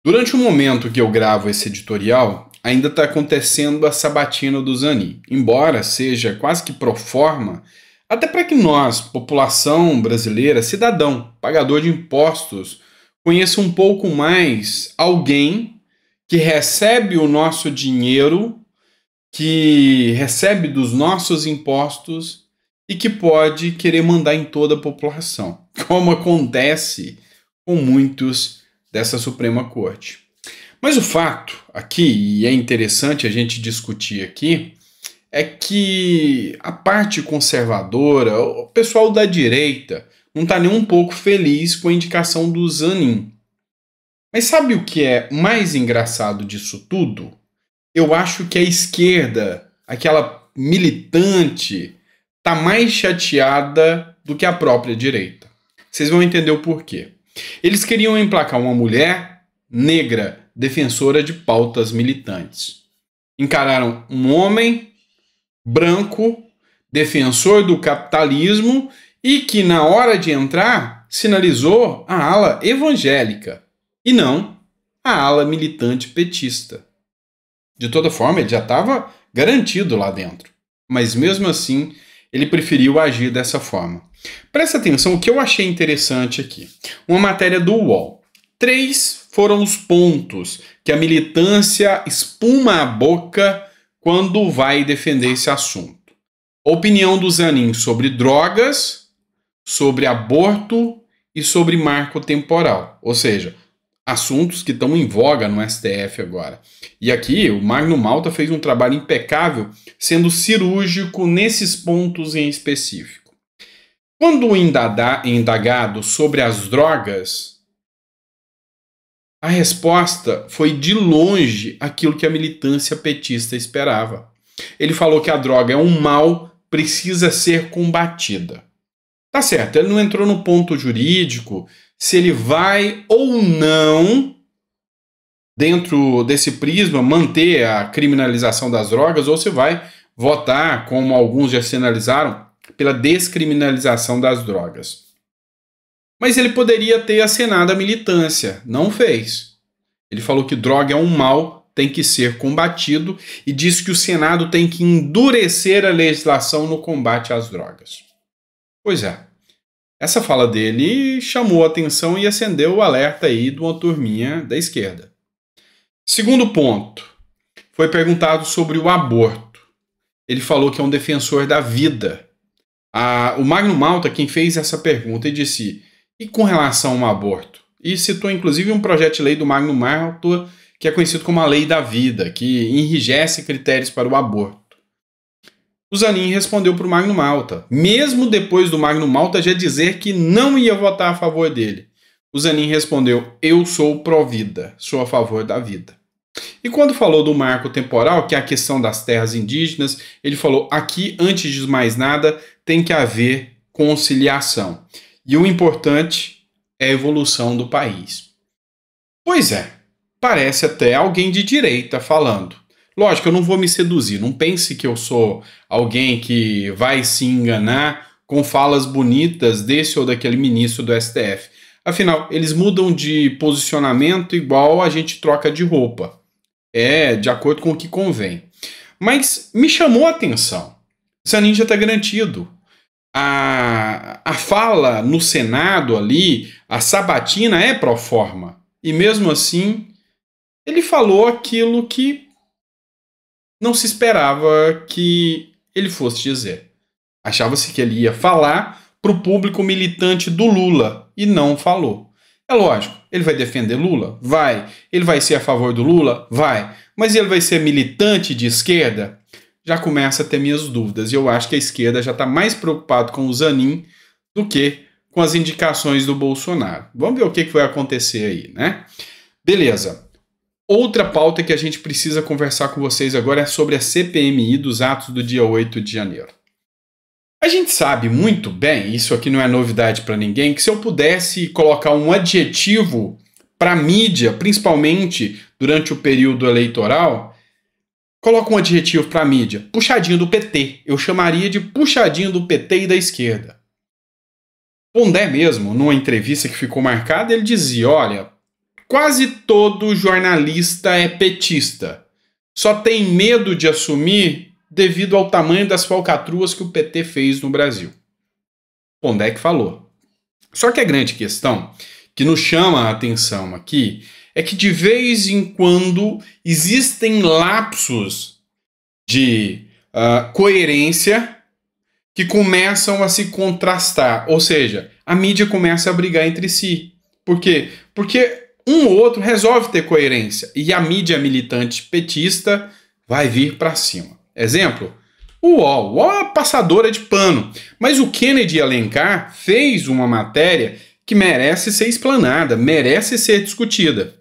Durante o momento que eu gravo esse editorial, ainda está acontecendo a sabatina do Zanin, embora seja quase que pro forma, até para que nós, população brasileira, cidadão, pagador de impostos, conheça um pouco mais alguém que recebe o nosso dinheiro, que recebe dos nossos impostos e que pode querer mandar em toda a população, como acontece com muitos dessa Suprema Corte. Mas o fato aqui, e é interessante a gente discutir aqui, é que a parte conservadora, o pessoal da direita, não está nem um pouco feliz com a indicação do Zanin. Mas sabe o que é mais engraçado disso tudo? Eu acho que a esquerda, aquela militante, está mais chateada do que a própria direita. Vocês vão entender o porquê. Eles queriam emplacar uma mulher negra, defensora de pautas militantes. Encararam um homem branco, defensor do capitalismo e que, na hora de entrar, sinalizou a ala evangélica e não a ala militante petista. De toda forma, ele já estava garantido lá dentro, mas mesmo assim ele preferiu agir dessa forma. Presta atenção o que eu achei interessante aqui. Uma matéria do UOL. 3 foram os pontos que a militância espuma a boca quando vai defender esse assunto. Opinião do Zanin sobre drogas, sobre aborto e sobre marco temporal. Ou seja, assuntos que estão em voga no STF agora. E aqui o Magno Malta fez um trabalho impecável, sendo cirúrgico nesses pontos em específico. Quando indagado sobre as drogas, a resposta foi de longe aquilo que a militância petista esperava. Ele falou que a droga é um mal, precisa ser combatida. Tá certo, ele não entrou no ponto jurídico, se ele vai ou não, dentro desse prisma, manter a criminalização das drogas, ou se vai votar, como alguns já sinalizaram, pela descriminalização das drogas. Mas ele poderia ter acenado a militância, não fez. Ele falou que droga é um mal, tem que ser combatido e disse que o Senado tem que endurecer a legislação no combate às drogas. Pois é, essa fala dele chamou a atenção e acendeu o alerta aí de uma turminha da esquerda. Segundo ponto, foi perguntado sobre o aborto. Ele falou que é um defensor da vida. O Magno Malta, quem fez essa pergunta, e disse: e com relação ao aborto? E citou inclusive um projeto de lei do Magno Malta, que é conhecido como a Lei da Vida, que enrijece critérios para o aborto. O Zanin respondeu para o Magno Malta, mesmo depois do Magno Malta já dizer que não ia votar a favor dele. O Zanin respondeu: eu sou pró-vida, sou a favor da vida. E quando falou do marco temporal, que é a questão das terras indígenas, ele falou: aqui, antes de mais nada, tem que haver conciliação. E o importante é a evolução do país. Pois é, parece até alguém de direita falando. Lógico, eu não vou me seduzir, não pense que eu sou alguém que vai se enganar com falas bonitas desse ou daquele ministro do STF. Afinal, eles mudam de posicionamento igual a gente troca de roupa. É de acordo com o que convém. Mas me chamou a atenção. Zanin já está garantido. A fala no Senado ali, a sabatina é pro forma. E mesmo assim, ele falou aquilo que não se esperava que ele fosse dizer. Achava-se que ele ia falar para o público militante do Lula e não falou. É lógico, ele vai defender Lula? Vai. Ele vai ser a favor do Lula? Vai. Mas ele vai ser militante de esquerda? Já começa a ter minhas dúvidas. E eu acho que a esquerda já está mais preocupada com o Zanin do que com as indicações do Bolsonaro. Vamos ver o que vai acontecer aí, né? Beleza. Outra pauta que a gente precisa conversar com vocês agora é sobre a CPMI dos atos do dia 8 de janeiro. A gente sabe muito bem, isso aqui não é novidade para ninguém, que se eu pudesse colocar um adjetivo para a mídia, principalmente durante o período eleitoral, coloca um adjetivo para a mídia: puxadinho do PT. Eu chamaria de puxadinho do PT e da esquerda. Pondé mesmo, numa entrevista que ficou marcada, ele dizia: olha, quase todo jornalista é petista. Só tem medo de assumir devido ao tamanho das falcatruas que o PT fez no Brasil. Pondé falou. Só que a grande questão que nos chama a atenção aqui é que de vez em quando existem lapsos de coerência que começam a se contrastar, ou seja, a mídia começa a brigar entre si. Por quê? Porque um ou outro resolve ter coerência e a mídia militante petista vai vir para cima. Exemplo, o UOL é passadora de pano, mas o Kennedy Alencar fez uma matéria que merece ser explanada, merece ser discutida.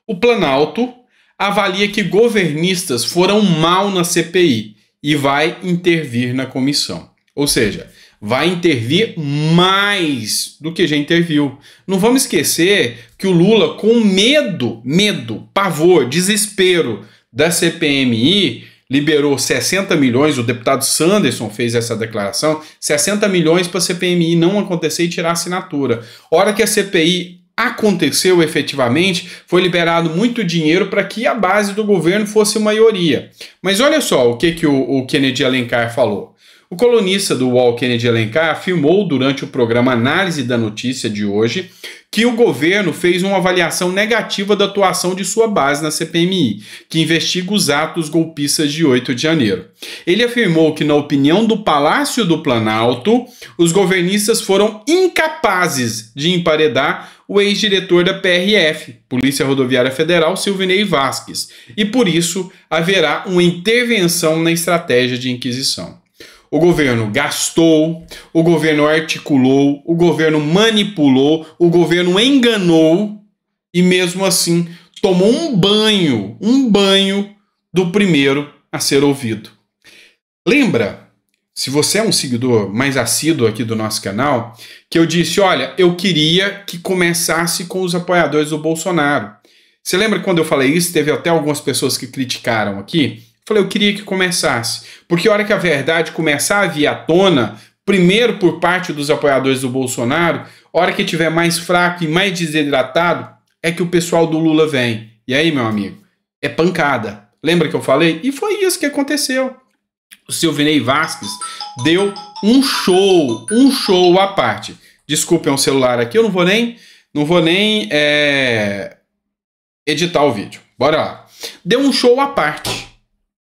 O Planalto avalia que governistas foram mal na CPI e vai intervir na comissão. Ou seja, vai intervir mais do que já interviu. Não vamos esquecer que o Lula, com medo, pavor, desespero da CPMI, liberou 60 milhões, o deputado Sanderson fez essa declaração, 60 milhões para a CPMI não acontecer e tirar a assinatura. Hora que a CPI aconteceu efetivamente, foi liberado muito dinheiro para que a base do governo fosse maioria. Mas olha só o que o Kennedy Alencar falou. O colunista do UOL, Kennedy Alencar, afirmou durante o programa Análise da Notícia de hoje que o governo fez uma avaliação negativa da atuação de sua base na CPMI, que investiga os atos golpistas de 8 de janeiro. Ele afirmou que, na opinião do Palácio do Planalto, os governistas foram incapazes de emparedar o ex-diretor da PRF, Polícia Rodoviária Federal, Silvinei Vasquez, e por isso haverá uma intervenção na estratégia de inquisição. O governo gastou, o governo articulou, o governo manipulou, o governo enganou e mesmo assim tomou um banho do primeiro a ser ouvido. Lembra, se você é um seguidor mais assíduo aqui do nosso canal, que eu disse, olha, eu queria que começasse com os apoiadores do Bolsonaro. Você lembra quando eu falei isso? Teve até algumas pessoas que criticaram aqui. Falei, eu queria que começasse, porque a hora que a verdade começar a vir à tona, primeiro por parte dos apoiadores do Bolsonaro, a hora que estiver mais fraco e mais desidratado, é que o pessoal do Lula vem. E aí, meu amigo, é pancada. Lembra que eu falei? E foi isso que aconteceu. O Silvinei Vasquez deu um show à parte. Desculpem um celular aqui, eu não vou nem editar o vídeo. Bora lá. Deu um show à parte.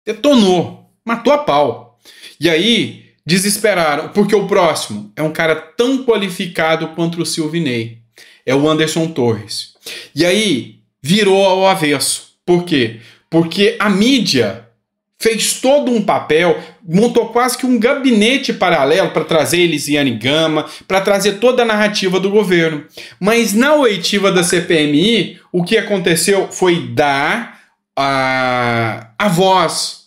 Detonou, matou a pau. E aí, desesperaram, porque o próximo é um cara tão qualificado quanto o Silvinei. É o Anderson Torres. E aí, virou ao avesso. Por quê? Porque a mídia fez todo um papel, montou quase que um gabinete paralelo para trazer Elisiane Gama, para trazer toda a narrativa do governo. Mas na oitiva da CPMI, o que aconteceu foi dar a voz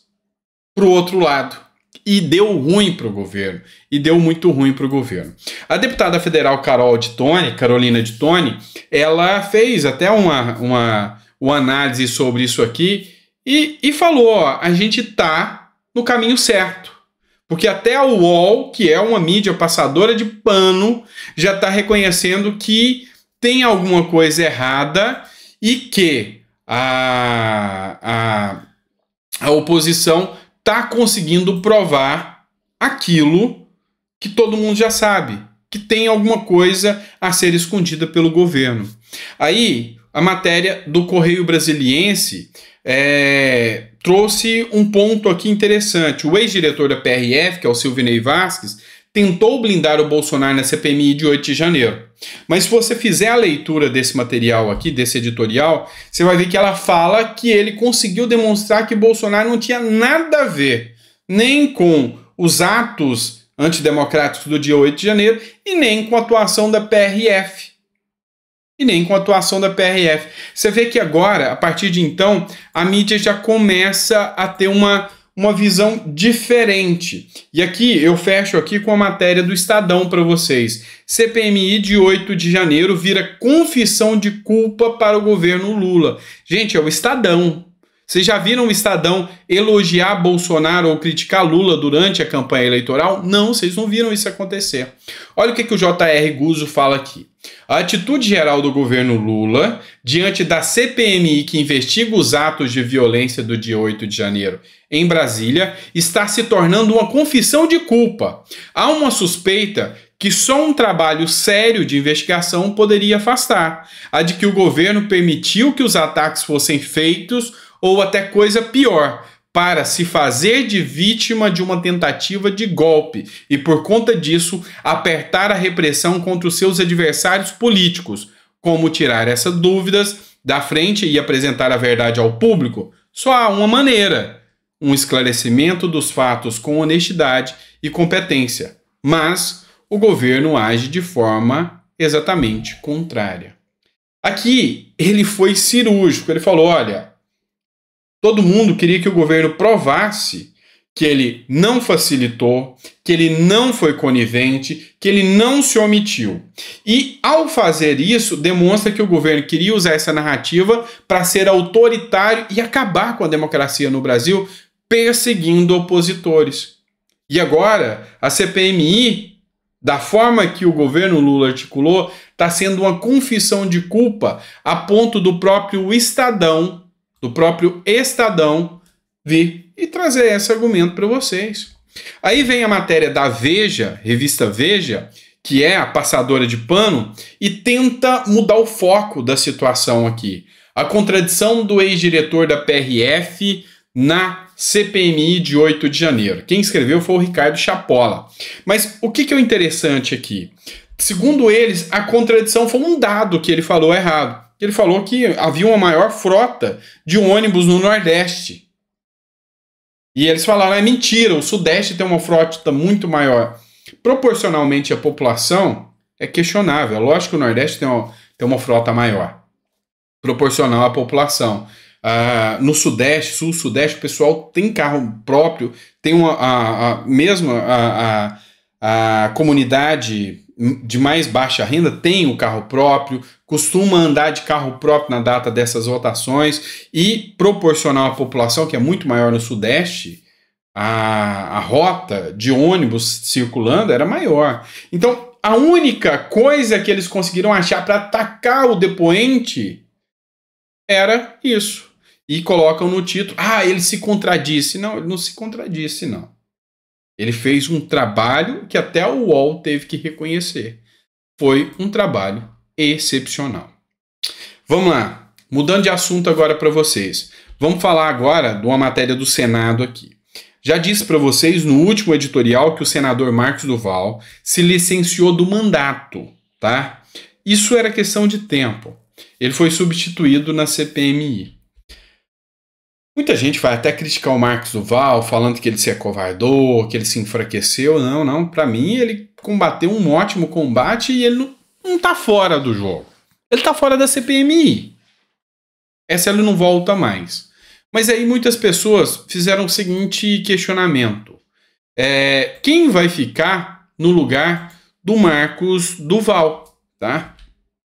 para o outro lado. E deu ruim para o governo. E deu muito ruim para o governo. A deputada federal Carolina de Tone, ela fez até uma análise sobre isso aqui e falou, ó, a gente está no caminho certo. Porque até a UOL, que é uma mídia passadora de pano, já está reconhecendo que tem alguma coisa errada e que a oposição está conseguindo provar aquilo que todo mundo já sabe, que tem alguma coisa a ser escondida pelo governo. Aí, a matéria do Correio Brasiliense trouxe um ponto aqui interessante. O ex-diretor da PRF, que é o Silvinei Vasquez, tentou blindar o Bolsonaro na CPMI de 8 de janeiro. Mas se você fizer a leitura desse material aqui, desse editorial, você vai ver que ela fala que ele conseguiu demonstrar que Bolsonaro não tinha nada a ver nem com os atos antidemocráticos do dia 8 de janeiro e nem com a atuação da PRF. Você vê que agora, a partir de então, a mídia já começa a ter uma visão diferente. E aqui, eu fecho aqui com a matéria do Estadão para vocês. CPMI de 8 de janeiro vira confissão de culpa para o governo Lula. Gente, é o Estadão. Vocês já viram o Estadão elogiar Bolsonaro ou criticar Lula durante a campanha eleitoral? Não, vocês não viram isso acontecer. Olha o que o J.R. Guzzo fala aqui. A atitude geral do governo Lula, diante da CPMI que investiga os atos de violência do dia 8 de janeiro em Brasília, está se tornando uma confissão de culpa. Há uma suspeita que só um trabalho sério de investigação poderia afastar, a de que o governo permitiu que os ataques fossem feitos ou até coisa pior, para se fazer de vítima de uma tentativa de golpe e, por conta disso, apertar a repressão contra os seus adversários políticos. Como tirar essas dúvidas da frente e apresentar a verdade ao público? Só há uma maneira: um esclarecimento dos fatos com honestidade e competência. Mas o governo age de forma exatamente contrária. Aqui ele foi cirúrgico, ele falou: olha, todo mundo queria que o governo provasse que ele não facilitou, que ele não foi conivente, que ele não se omitiu. E, ao fazer isso, demonstra que o governo queria usar essa narrativa para ser autoritário e acabar com a democracia no Brasil, perseguindo opositores. E agora, a CPMI, da forma que o governo Lula articulou, está sendo uma confissão de culpa a ponto do próprio Estadão vir e trazer esse argumento para vocês. Aí vem a matéria da Veja, revista Veja, que é a passadora de pano, e tenta mudar o foco da situação aqui. A contradição do ex-diretor da PRF na CPMI de 8 de janeiro. Quem escreveu foi o Ricardo Chapola. Mas o que é o interessante aqui? Segundo eles, a contradição foi um dado que ele falou errado. Ele falou que havia uma maior frota de ônibus no Nordeste. E eles falaram: é mentira, o Sudeste tem uma frota muito maior. Proporcionalmente à população, é questionável. Lógico que o Nordeste tem uma frota maior, proporcional à população. No Sudeste, Sul-Sudeste, o pessoal tem carro próprio, tem a comunidade de mais baixa renda tem o carro próprio, costuma andar de carro próprio na data dessas votações, e proporcional à população, que é muito maior no Sudeste, a rota de ônibus circulando era maior. Então, a única coisa que eles conseguiram achar para atacar o depoente era isso. E colocam no título: ele se contradisse. Não, ele não se contradisse, não. Ele fez um trabalho que até o UOL teve que reconhecer. Foi um trabalho excepcional. Vamos lá. Mudando de assunto agora para vocês. Vamos falar agora de uma matéria do Senado aqui. Já disse para vocês no último editorial que o senador Marcos Duval se licenciou do mandato, tá? Isso era questão de tempo. Ele foi substituído na CPMI. Muita gente vai até criticar o Marcos Duval, falando que ele se acovardou, que ele se enfraqueceu. Não. Para mim, ele combateu um ótimo combate e ele não tá fora do jogo. Ele tá fora da CPMI. Essa ele não volta mais. Mas aí muitas pessoas fizeram o seguinte questionamento. Quem vai ficar no lugar do Marcos Duval? Tá?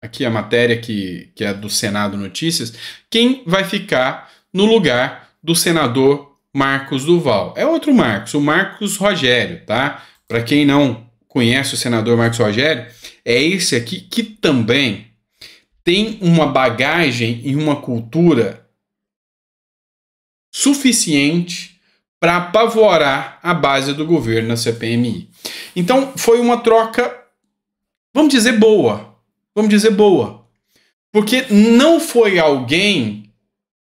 Aqui a matéria que é do Senado Notícias. Quem vai ficar no lugar do senador Marcos Duval? É outro Marcos, o Marcos Rogério, tá? Para quem não conhece o senador Marcos Rogério, é esse aqui que também tem uma bagagem e uma cultura suficiente para apavorar a base do governo na CPMI. Então, foi uma troca, vamos dizer boa. Porque não foi alguém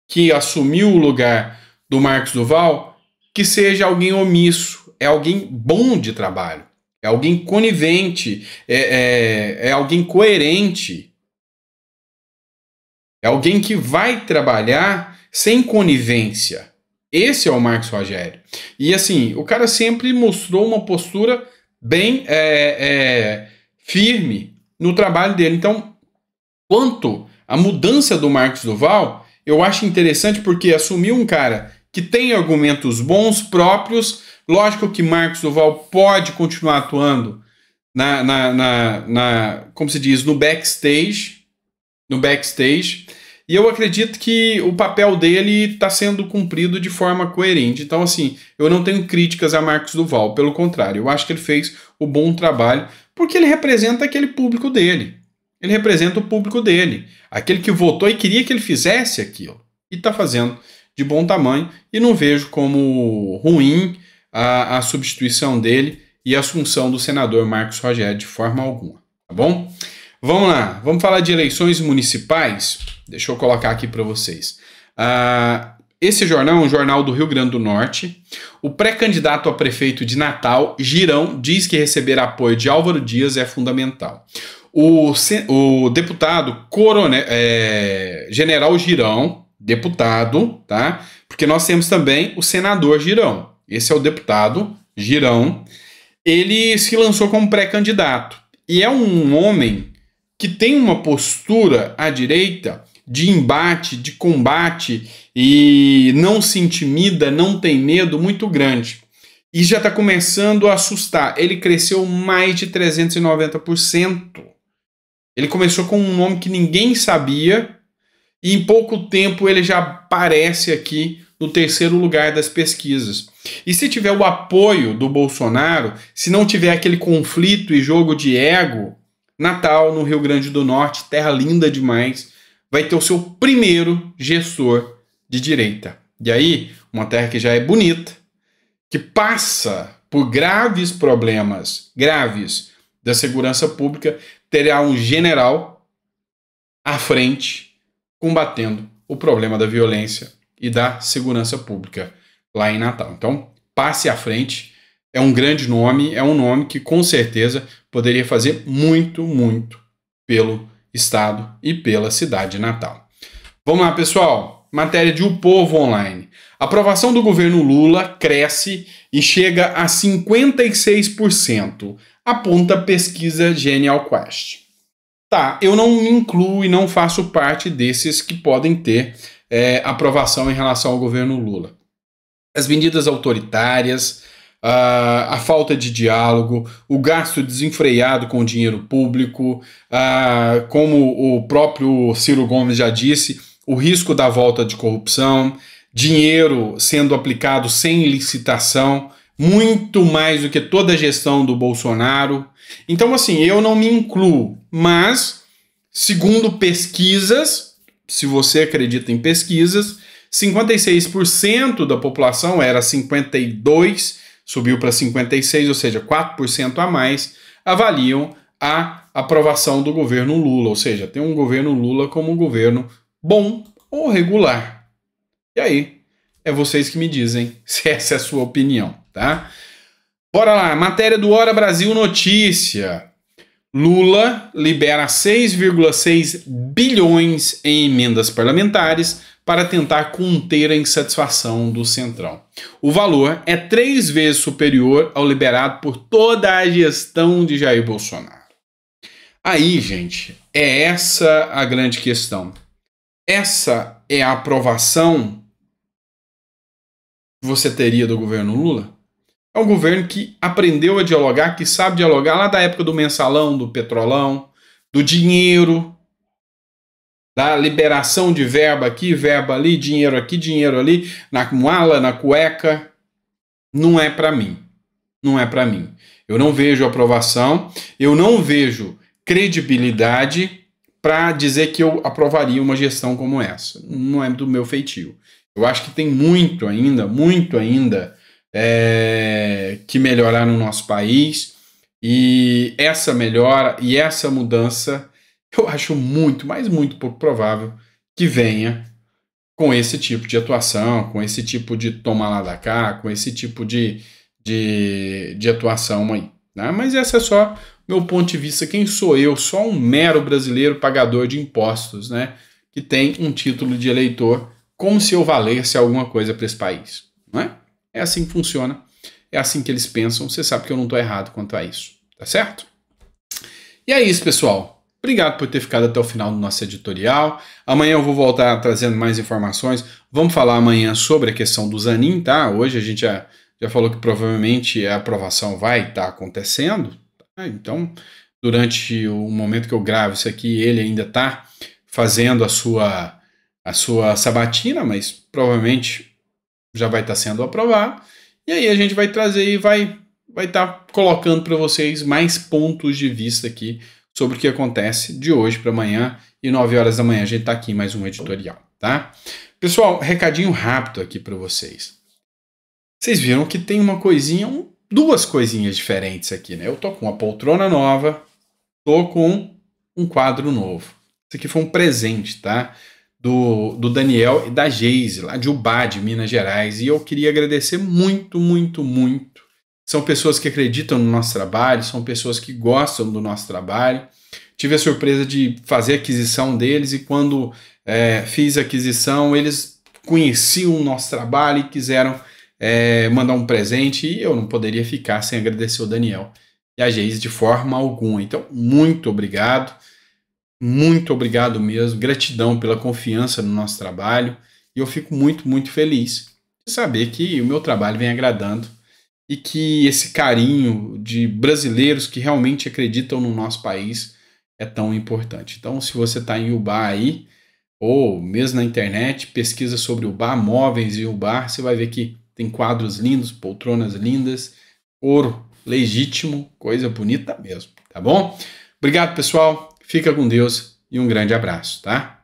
que assumiu o lugar do Marcos Duval que seja alguém omisso, é alguém bom de trabalho, é alguém conivente, é alguém coerente, é alguém que vai trabalhar sem conivência. Esse é o Marcos Rogério. E assim, o cara sempre mostrou uma postura bem firme no trabalho dele. Então, quanto à mudança do Marcos Duval, eu acho interessante porque assumiu um cara que tem argumentos bons próprios. Lógico que Marcos Duval pode continuar atuando como se diz, no backstage. E eu acredito que o papel dele está sendo cumprido de forma coerente. Então, assim, eu não tenho críticas a Marcos Duval. Pelo contrário, eu acho que ele fez o bom trabalho porque ele representa aquele público dele. Ele representa o público dele, aquele que votou e queria que ele fizesse aquilo. E está fazendo de bom tamanho, e não vejo como ruim a substituição dele e a assunção do senador Marcos Rogério de forma alguma, tá bom? Vamos lá, vamos falar de eleições municipais. Deixa eu colocar aqui para vocês. Esse jornal é um jornal do Rio Grande do Norte. O pré-candidato a prefeito de Natal, Girão, diz que receber apoio de Álvaro Dias é fundamental. O deputado General Girão, deputado, tá? Porque nós temos também o senador Girão. Esse é o deputado Girão. Ele se lançou como pré-candidato. E é um homem que tem uma postura à direita de embate, de combate, e não se intimida, não tem medo, muito grande. E já está começando a assustar. Ele cresceu mais de 390%. Ele começou com um nome que ninguém sabia, e em pouco tempo ele já aparece aqui no terceiro lugar das pesquisas. E se tiver o apoio do Bolsonaro, se não tiver aquele conflito e jogo de ego, Natal, no Rio Grande do Norte, terra linda demais, vai ter o seu primeiro gestor de direita. E aí, uma terra que já é bonita, que passa por graves problemas, graves da segurança pública, terá um general à frente combatendo o problema da violência e da segurança pública lá em Natal. Então, passe à frente, é um grande nome, é um nome que com certeza poderia fazer muito, muito pelo estado e pela cidade de Natal. Vamos lá, pessoal. Matéria de O Povo Online. A aprovação do governo Lula cresce e chega a 56%, aponta a pesquisa Genial Quest. Tá, eu não me incluo e não faço parte desses que podem ter aprovação em relação ao governo Lula. As medidas autoritárias, a falta de diálogo, o gasto desenfreado com o dinheiro público, como o próprio Ciro Gomes já disse, o risco da volta de corrupção, dinheiro sendo aplicado sem licitação, muito mais do que toda a gestão do Bolsonaro. Então, assim, eu não me incluo, mas, segundo pesquisas, se você acredita em pesquisas, 56% da população era 52%, subiu para 56%, ou seja, 4% a mais, avaliam a aprovação do governo Lula, ou seja, tem um governo Lula como um governo bom ou regular. E aí, é vocês que me dizem se essa é a sua opinião, tá? Bora lá, matéria do Hora Brasil Notícia. Lula libera 6,6 bilhões em emendas parlamentares para tentar conter a insatisfação do Centrão. O valor é 3 vezes superior ao liberado por toda a gestão de Jair Bolsonaro. Aí, gente, é essa a grande questão. Essa é a aprovação que você teria do governo Lula? É um governo que aprendeu a dialogar, que sabe dialogar lá da época do mensalão, do petrolão, do dinheiro, da liberação de verba aqui, verba ali, dinheiro aqui, dinheiro ali, na mala, na cueca. Não é para mim. Não é para mim. Eu não vejo aprovação, eu não vejo credibilidade para dizer que eu aprovaria uma gestão como essa. Não é do meu feitio. Eu acho que tem muito ainda que melhorar no nosso país, e essa melhora e essa mudança eu acho muito, mas muito pouco provável que venha com esse tipo de atuação, com esse tipo de toma lá da cá, com esse tipo de atuação aí, né? Mas esse é só meu ponto de vista. Quem sou eu? Só um mero brasileiro pagador de impostos, né? Que tem um título de eleitor, como se eu valesse alguma coisa para esse país, não é? É assim que funciona, é assim que eles pensam. Você sabe que eu não estou errado quanto a isso, tá certo? E é isso, pessoal. Obrigado por ter ficado até o final do nosso editorial. Amanhã eu vou voltar trazendo mais informações. Vamos falar amanhã sobre a questão do Zanin, tá? Hoje a gente já falou que provavelmente a aprovação vai estar acontecendo, tá? Então, durante o momento que eu gravo isso aqui, ele ainda está fazendo a sua sabatina, mas provavelmente já vai estar sendo aprovado, e aí a gente vai trazer e vai estar colocando para vocês mais pontos de vista aqui sobre o que acontece de hoje para amanhã, e 9 horas da manhã a gente está aqui em mais um editorial, tá? Pessoal, recadinho rápido aqui para vocês. Vocês viram que tem uma coisinha, duas coisinhas diferentes aqui, né? Eu tô com uma poltrona nova, tô com um quadro novo. Isso aqui foi um presente, tá? Do Daniel e da Geise, lá de Ubá, de Minas Gerais. E eu queria agradecer muito, muito, muito. São pessoas que acreditam no nosso trabalho, são pessoas que gostam do nosso trabalho. Tive a surpresa de fazer a aquisição deles e quando fiz a aquisição, eles conheciam o nosso trabalho e quiseram mandar um presente e eu não poderia ficar sem agradecer o Daniel e a Geise de forma alguma. Então, muito obrigado mesmo, gratidão pela confiança no nosso trabalho e eu fico muito, muito feliz de saber que o meu trabalho vem agradando e que esse carinho de brasileiros que realmente acreditam no nosso país é tão importante. Então, se você está em Ubá aí, ou mesmo na internet, pesquisa sobre Ubá, móveis e Ubá, você vai ver que tem quadros lindos, poltronas lindas, ouro legítimo, coisa bonita mesmo, tá bom? Obrigado, pessoal. Fica com Deus e um grande abraço, tá?